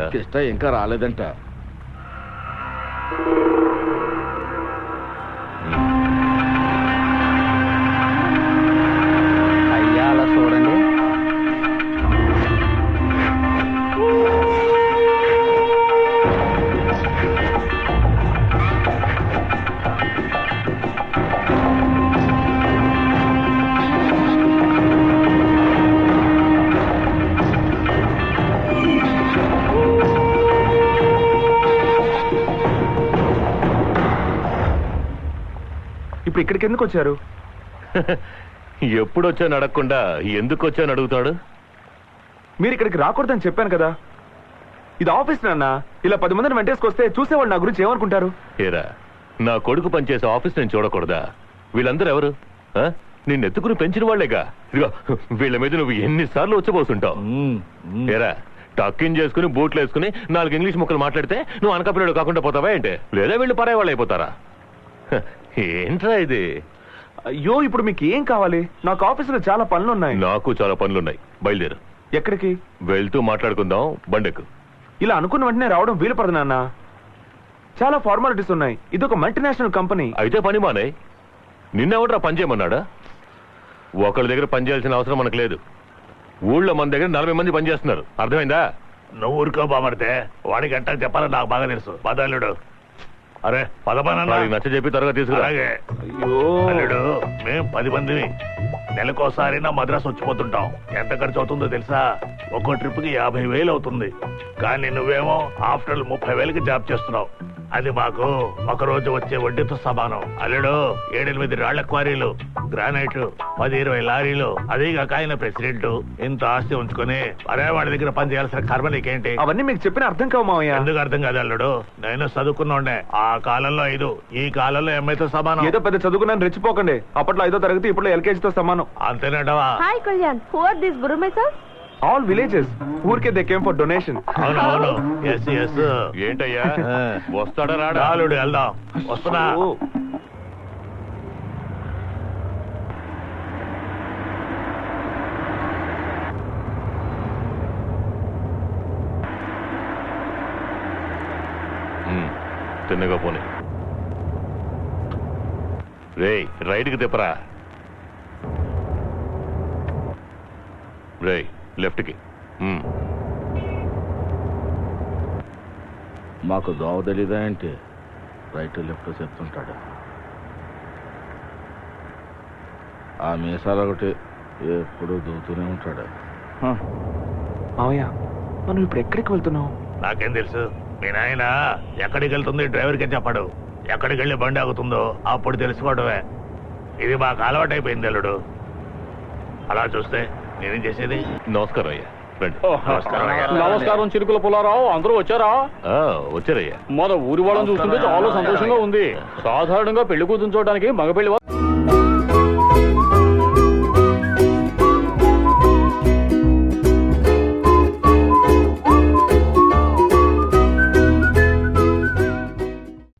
లేదురా. కృష్ణ ఇంకా రాలేదంట. అయ్యా అలా చూడండి. ఇప్పుడు ఇక్కడికి ఎందుకు వచ్చారు? ఎప్పుడొచ్చాను అడగకుండా ఎందుకు వచ్చాను అడుగుతాడు. మీరు ఇక్కడికి రాకూడదని చెప్పాను కదా. ఇది ఆఫీస్ నాన్న. ఇలా 10 మందిని వెంటేసుకొస్తే చూసేవాళ్ళు నా గురించి ఏమనుకుంటారు? ఏరా, నా కొడుకు పనిచేసే ఆఫీస్ నేను చూడకూడదా? వీళ్ళందరూ ఎవరు? నిన్ను ఎత్తుకుని పెంచిన వాళ్లేగా. ఇదిగో వీళ్ళ మీద నువ్వు ఎన్నిసార్లు వచ్చబోతుంటావు. ఏరా, టక్కిన్ చేసుకుని బూట్లు వేసుకుని 4 ఇంగ్లీష్ ముక్కలు మాట్లాడితే నువ్వు అనకపిల్లడు కాకుండా పోతావా ఏంటి? లేదా వీళ్ళు పరాయి వాళ్ళు అయిపోతారా? ఏంట్రా ఇది? అయ్యో, ఇప్పుడు మీకు ఏం కావాలి? నాకు ఆఫీసులో చాలా పనులున్నాయి. నాకు చాలా పనులున్నాయి. బయలుదేరు. ఎక్కడికి? వెళ్తూ మాట్లాడుకుందాం. బండెక్కు. ఇలా అనుకున్న వెంటనే రావడం వీలు పడదు నాన్న. చాలా ఫార్మాలిటీస్ ఉన్నాయి. ఇది ఒక మల్టీనేషనల్ కంపెనీ. అయితే పని మానే. నిన్నెవడరా పని చేయమన్నాడా? ఒకళ్ళ దగ్గర పని చేయాల్సిన అవసరం మనకు లేదు. ఊళ్ళో మన దగ్గర 40 మంది పని చేస్తున్నారు. అర్థమైందా? నువ్వు ఊరుకో బామర్తే. వాడికి ఎట్టా చెప్పాలని నాకు బాగా తెలుసు. బదలుడు. అరే పదమన్నా నచ్చ చెప్పి త్వరగా తీసుకురా. అలాగే. అల్లుడు, మేము 10 మందిని నెలకోసారి నా మద్రాసు వచ్చిపోతుంటాం. ఎంత ఖర్చు అవుతుందో తెలుసా? ఒక్కో ట్రిప్ కి 50,000 అవుతుంది. కానీ నువ్వేమో ఆఫ్టర్ 30,000కి జాబ్ చేస్తున్నావు. అది మాకు ఒక రోజు వచ్చే వడ్డీతో సమానం. అల్లుడు, 7-8 రాళ్ల క్వారీలు, గ్రానైట్, 10-20 లారీలు, అదేగాక ఆయన ప్రెసిడెంట్. ఇంత ఆస్తి ఉంచుకొని అరే వాడి దగ్గర పని చేయాల్సిన కర్మ నీకేంటి? అవన్నీ మీకు చెప్పిన అర్థం కావు మావయ్య. ఎందుకు అర్థం కాదు అల్లుడు? నేను చదువుకున్నోండే. ఆ కాలంలో 5, ఈ కాలంలో ఎంఐతో సమానం. ఏదో పెద్ద చదువుకున్నాను రెచ్చిపోకండి. అప్పట్లో 5వ తరగతి, ఇప్పుడు LKGతో సమానం. అంతేనటవా? Hi Kalyan, who are these Burmesas? All villages. ఊరికే దే కేమ్ ఫర్ డొనేషన్. అవునవును. Yes yes. ఏంటయ్యా, వస్తాడా రాడా? రాలుడు, వెళ్దాం. వస్తున్నా. తిన్నగా పోనీ. రేయ్, రైట్కి తిప్పరా. రేయ్, లెఫ్ట్కి. మాకు దోవ తెలీదా ఏంటి? రైట్ లెఫ్ట్ చెప్తుంటాడు. ఆ మీసాలు ఒకటి ఎప్పుడు దూతూనే ఉంటాడు. మావయ్య, మనం ఇప్పుడు ఎక్కడికి వెళ్తున్నావు? నాకేం తెలుసు? మీ నాయన ఎక్కడికి వెళ్తుంది డ్రైవర్కే చెప్పాడు. ఎక్కడికి వెళ్ళి బండి ఆగుతుందో అప్పుడు తెలుసుకోవడమే. ఇది మాకు అలవాటు అయిపోయింది అల్లుడు. అలా చూస్తే నేనేం చేసేది? నమస్కారం అయ్యా. రండి. నమస్కారం చిరుకుల పుల్లారావు. అందరూ వచ్చారా? వచ్చారయ్యా. మన ఊరి వాళ్ళని చూస్తుంటే చాలా సంతోషంగా ఉంది. సాధారణంగా పెళ్లి కూతురు చూడడానికి మగ పెళ్లి